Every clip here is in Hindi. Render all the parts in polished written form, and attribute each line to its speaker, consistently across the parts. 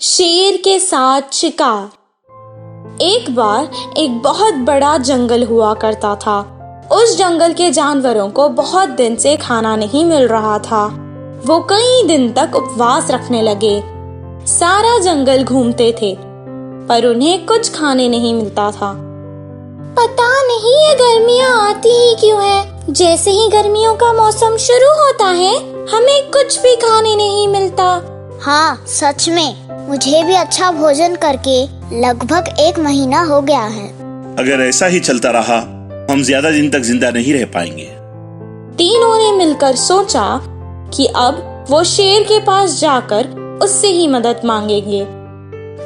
Speaker 1: शेर के साथ शिकार। एक बार एक बहुत बड़ा जंगल हुआ करता था। उस जंगल के जानवरों को बहुत दिन से खाना नहीं मिल रहा था। वो कई दिन तक उपवास रखने लगे। सारा जंगल घूमते थे पर उन्हें कुछ खाने नहीं मिलता था।
Speaker 2: पता नहीं ये गर्मियाँ आती ही क्यों है। जैसे ही गर्मियों का मौसम शुरू होता है हमें कुछ भी खाने नहीं मिलता। हाँ सच में, मुझे भी अच्छा भोजन करके लगभग 1 महीना हो गया है।
Speaker 3: अगर ऐसा ही चलता रहा हम ज्यादा दिन तक जिंदा नहीं रह पाएंगे।
Speaker 1: तीनों ने मिलकर सोचा कि अब वो शेर के पास जाकर उससे ही मदद मांगेंगे।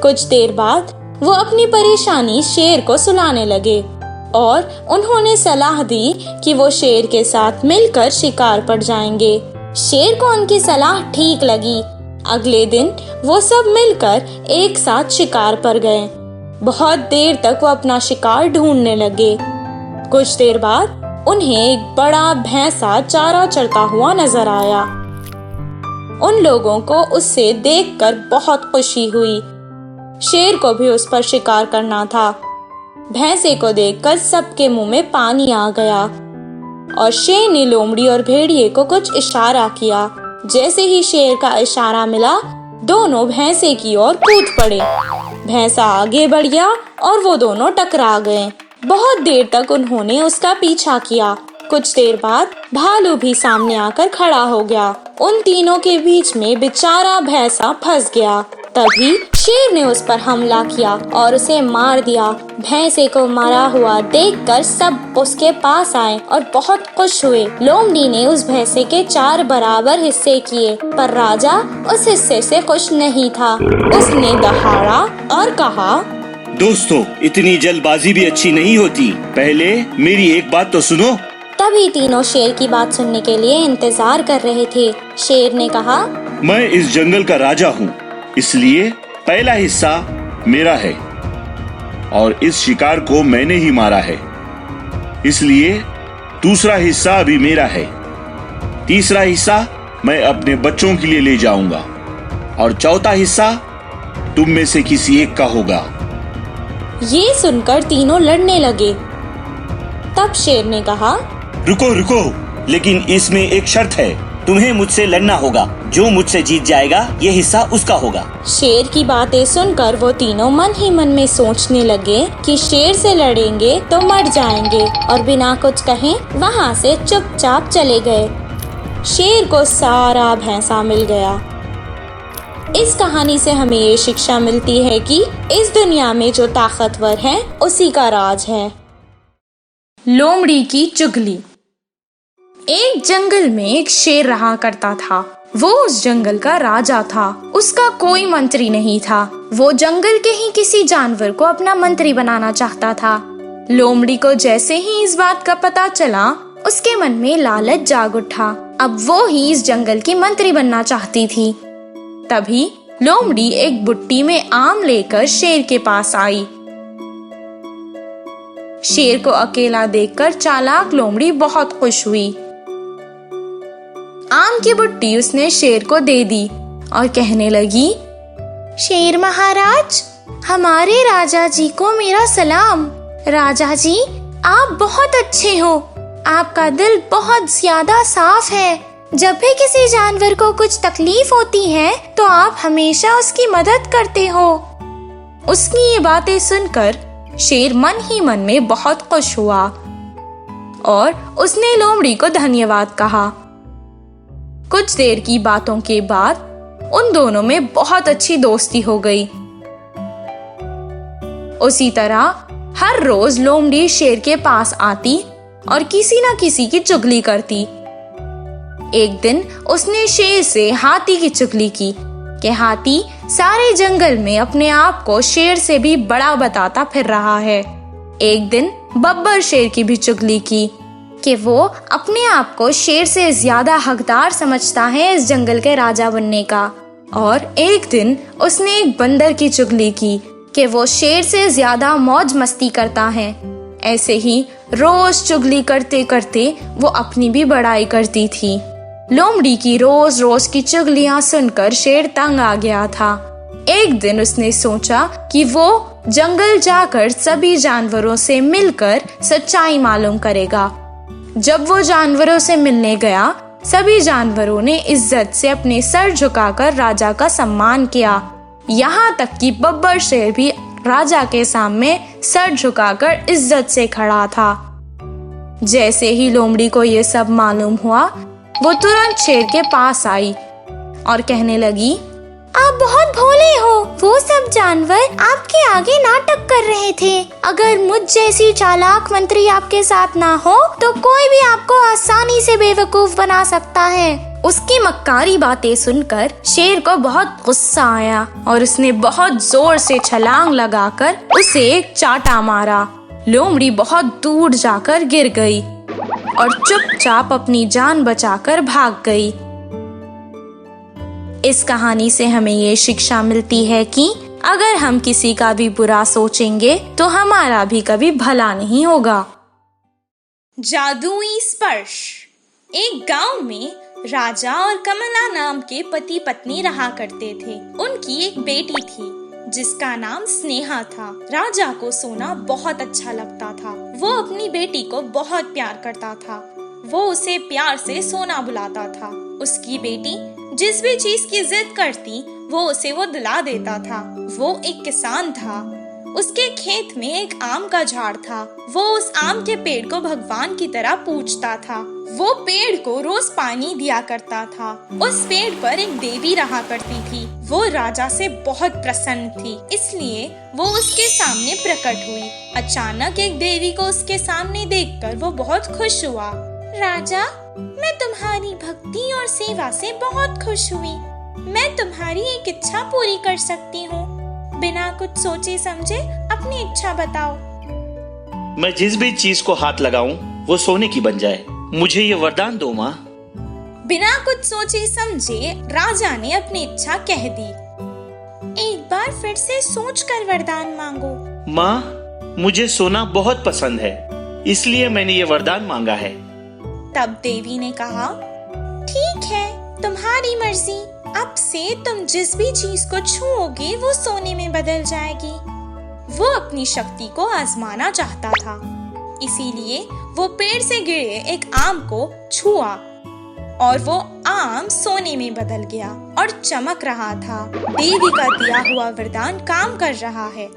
Speaker 1: कुछ देर बाद वो अपनी परेशानी शेर को सुनाने लगे और उन्होंने सलाह दी कि वो शेर के साथ मिलकर शिकार पर जाएंगे। शेर को उनकी सलाह ठीक लगी। अगले दिन वो सब मिलकर एक साथ शिकार पर गए। बहुत देर तक वो अपना शिकार ढूंढने लगे। कुछ देर बाद उन्हें एक बड़ा भैंसा चारा चरता हुआ नजर आया। उन लोगों को उससे देखकर बहुत खुशी हुई। शेर को भी उस पर शिकार करना था। भैंसे को देखकर सबके मुंह में पानी आ गया और शेर ने लोमड़ी और भेड़िए को कुछ इशारा किया। जैसे ही शेर का इशारा मिला दोनों भैंसे की ओर कूद पड़े। भैंसा आगे बढ़ गया और वो दोनों टकरा गए। बहुत देर तक उन्होंने उसका पीछा किया। कुछ देर बाद भालू भी सामने आकर खड़ा हो गया। उन तीनों के बीच में बेचारा भैंसा फंस गया। तभी शेर ने उस पर हमला किया और उसे मार दिया। भैंसे को मारा हुआ देखकर सब उसके पास आए और बहुत खुश हुए। लोमड़ी ने उस भैंसे के 4 बराबर हिस्से किए पर राजा उस हिस्से से खुश नहीं था। उसने दहाड़ा और कहा,
Speaker 3: दोस्तों इतनी जल्दबाजी भी अच्छी नहीं होती। पहले मेरी एक बात तो सुनो।
Speaker 1: तभी तीनों शेर की बात सुनने के लिए इंतजार कर रहे थे। शेर ने कहा,
Speaker 3: मैं इस जंगल का राजा हूँ, इसलिए पहला हिस्सा मेरा है और इस शिकार को मैंने ही मारा है, इसलिए दूसरा हिस्सा अभी मेरा है। तीसरा हिस्सा मैं अपने बच्चों के लिए ले जाऊंगा और चौथा हिस्सा तुम में से किसी एक का होगा।
Speaker 1: ये सुनकर तीनों लड़ने लगे। तब शेर ने कहा,
Speaker 4: रुको रुको, लेकिन इसमें एक शर्त है। तुम्हें मुझसे लड़ना होगा। जो मुझसे जीत जाएगा ये हिस्सा उसका होगा।
Speaker 1: शेर की बातें सुनकर वो तीनों मन ही मन में सोचने लगे कि शेर से लड़ेंगे तो मर जाएंगे और बिना कुछ कहे वहाँ से चुपचाप चले गए। शेर को सारा भैंसा मिल गया। इस कहानी से हमें ये शिक्षा मिलती है कि इस दुनिया में जो ताकतवर है उसी का राज है। लोमड़ी की चुगली। एक जंगल में एक शेर रहा करता था। वो उस जंगल का राजा था। उसका कोई मंत्री नहीं था। वो जंगल के ही किसी जानवर को अपना मंत्री बनाना चाहता था। लोमड़ी को जैसे ही इस बात का पता चला उसके मन में लालच जाग उठा। अब वो ही इस जंगल की मंत्री बनना चाहती थी। तभी लोमड़ी एक बुट्टी में आम लेकर शेर के पास आई। शेर को अकेला देखकर चालाक लोमड़ी बहुत खुश हुई। आम की बुट्टी उसने शेर को दे दी और कहने लगी,
Speaker 2: शेर महाराज, हमारे राजा जी को मेरा सलाम। राजा जी, आप बहुत अच्छे हो। आपका दिल बहुत ज्यादा साफ है। जब भी किसी जानवर को कुछ तकलीफ होती है तो आप हमेशा उसकी मदद करते हो।
Speaker 1: उसकी ये बातें सुनकर शेर मन ही मन में बहुत खुश हुआ और उसने लोमड़ी को धन्यवाद कहा। कुछ देर की बातों के बाद उन दोनों में बहुत अच्छी दोस्ती हो गई। उसी तरह हर रोज लोमड़ी शेर के पास आती और किसी न किसी की चुगली करती। एक दिन उसने शेर से हाथी की चुगली की कि हाथी सारे जंगल में अपने आप को शेर से भी बड़ा बताता फिर रहा है। एक दिन बब्बर शेर की भी चुगली की कि वो अपने आप को शेर से ज्यादा हकदार समझता है इस जंगल के राजा बनने का। और एक दिन उसने एक बंदर की चुगली की कि वो शेर से ज्यादा मौज मस्ती करता है। ऐसे ही रोज चुगली करते करते वो अपनी भी बड़ाई करती थी। लोमड़ी की रोज रोज की चुगलियां सुनकर शेर तंग आ गया था।
Speaker 2: एक दिन उसने सोचा कि वो जंगल जाकर सभी जानवरों से मिलकर सच्चाई मालूम करेगा। जब वो जानवरों से मिलने गया, सभी जानवरों ने इज्जत से अपने सर झुकाकर राजा का सम्मान किया। यहाँ तक कि बब्बर शेर भी राजा के सामने सर झुकाकर इज्जत से खड़ा था। जैसे ही लोमड़ी को ये सब मालूम हुआ, वो तुरंत शेर के पास आई और कहने लगी,
Speaker 5: आप बहुत भोले हो। वो सब जानवर आपके आगे नाटक कर रहे थे। अगर मुझ जैसी चालाक मंत्री आपके साथ ना हो तो कोई भी आपको आसानी से बेवकूफ बना सकता है।
Speaker 2: उसकी मक्कारी बातें सुनकर शेर को बहुत गुस्सा आया और उसने बहुत जोर से छलांग लगाकर उसे एक चाटा मारा। लोमड़ी बहुत दूर जाकर गिर गई और चुपचाप अपनी जान बचाकर भाग गई। इस कहानी से हमें ये शिक्षा मिलती है कि अगर हम किसी का भी बुरा सोचेंगे तो हमारा भी कभी भला नहीं होगा।
Speaker 1: जादुई स्पर्श। एक गांव में राजा और कमला नाम के पति पत्नी रहा करते थे। उनकी एक बेटी थी जिसका नाम स्नेहा था। राजा को सोना बहुत अच्छा लगता था। वो अपनी बेटी को बहुत प्यार करता था। वो उसे प्यार से सोना बुलाता था। उसकी बेटी जिस भी चीज की जिद करती वो दिला देता था। वो एक किसान था। उसके खेत में एक आम का झाड़ था। वो उस आम के पेड़ को भगवान की तरह पूजता था। वो पेड़ को रोज पानी दिया करता था। उस पेड़ पर एक देवी रहा करती थी। वो राजा से बहुत प्रसन्न थी, इसलिए वो उसके सामने प्रकट हुई। अचानक एक देवी को उसके सामने देखकर वो बहुत खुश हुआ। राजा, मैं तुम्हारी भक्ति और सेवा से बहुत खुश हुई। मैं तुम्हारी एक इच्छा पूरी कर सकती हूँ। बिना कुछ सोचे समझे अपनी इच्छा बताओ।
Speaker 4: मैं जिस भी चीज को हाथ लगाऊं वो सोने की बन जाए। मुझे ये वरदान दो माँ।
Speaker 1: बिना कुछ सोचे समझे राजा ने अपनी इच्छा कह दी। एक बार फिर से सोचकर वरदान मांगो।
Speaker 4: माँ, मुझे सोना बहुत पसंद है, इसलिए मैंने ये वरदान मांगा है।
Speaker 1: तब देवी ने कहा, ठीक है, तुम्हारी मर्जी। अब से तुम जिस भी चीज को छुओगे वो सोने में बदल जाएगी। वो अपनी शक्ति को आजमाना चाहता था, इसीलिए वो पेड़ से गिरे एक आम को छुआ और वो आम सोने में बदल गया और चमक रहा था। देवी का दिया हुआ वरदान काम कर रहा है।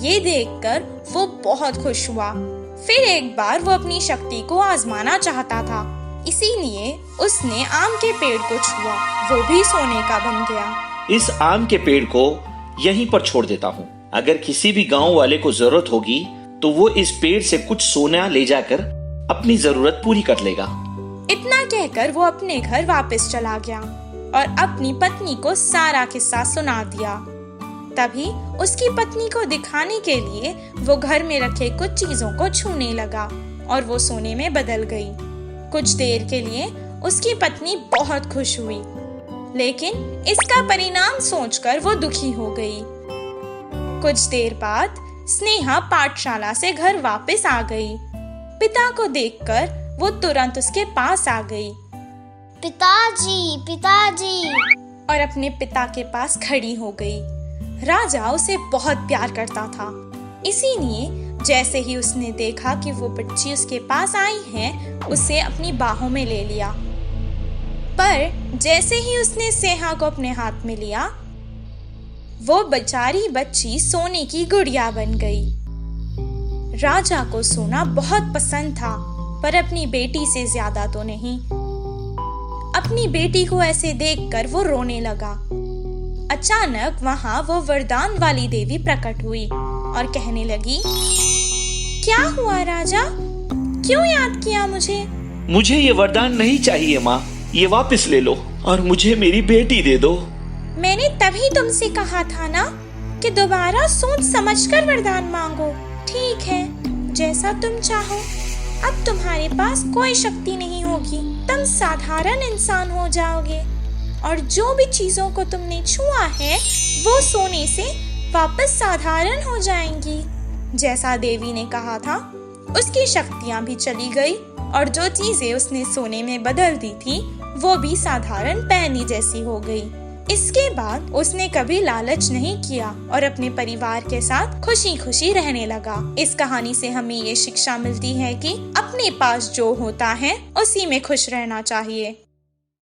Speaker 1: ये देखकर वो बहुत खुश हुआ। फिर एक बार वो अपनी शक्ति को आजमाना चाहता था, इसीलिए उसने आम के पेड़ को छुआ। वो भी सोने का बन गया।
Speaker 4: इस आम के पेड़ को यहीं पर छोड़ देता हूँ। अगर किसी भी गांव वाले को जरूरत होगी तो वो इस पेड़ से कुछ सोना ले जाकर अपनी जरूरत पूरी कर लेगा।
Speaker 1: इतना कहकर वो अपने घर वापस चला गया और अपनी पत्नी को सारा किस्सा सुना दिया। तभी उसकी पत्नी को दिखाने के लिए वो घर में रखे कुछ चीजों को छूने लगा और वो सोने में बदल गई। कुछ देर के लिए उसकी पत्नी बहुत खुश हुई, लेकिन इसका परिणाम सोचकर वो दुखी हो गई। कुछ देर बाद स्नेहा पाठशाला से घर वापस आ गई। पिता को देखकर वो तुरंत उसके पास आ गई।
Speaker 5: पिताजी, पिताजी।
Speaker 1: और अपने पिता के पास खड़ी हो गई। राजा उसे बहुत प्यार करता था, इसीलिए जैसे ही उसने देखा कि वो बच्ची उसके पास आई है, उसे अपनी बाहों में ले लिया। पर जैसे ही उसने स्नेहा को अपने हाथ में लिया, वो बेचारी बच्ची सोने की गुड़िया बन गई। राजा को सोना बहुत पसंद था, पर अपनी बेटी से ज्यादा तो नहीं। अपनी बेटी को ऐसे देखकर वो रोने लगा। अचानक वहां वो वरदान वाली देवी प्रकट हुई और कहने लगी, क्या हुआ राजा, क्यों याद किया मुझे?
Speaker 4: मुझे ये वरदान नहीं चाहिए माँ, ये वापस ले लो और मुझे मेरी बेटी दे दो।
Speaker 1: मैंने तभी तुमसे कहा था ना कि दोबारा सोच समझकर वरदान मांगो। ठीक है, जैसा तुम चाहो। अब तुम्हारे पास कोई शक्ति नहीं होगी, तुम साधारण इंसान हो जाओगे और जो भी चीजों को तुमने छुआ है वो सोने से वापस साधारण हो जाएंगी। जैसा देवी ने कहा था, उसकी शक्तियां भी चली गई और जो चीजें उसने सोने में बदल दी थी वो भी साधारण पैनी जैसी हो गई।
Speaker 2: इसके बाद उसने कभी लालच नहीं किया और अपने परिवार के साथ खुशी खुशी रहने लगा। इस कहानी से हमें ये शिक्षा मिलती है कि अपने पास जो होता है उसी में खुश रहना चाहिए।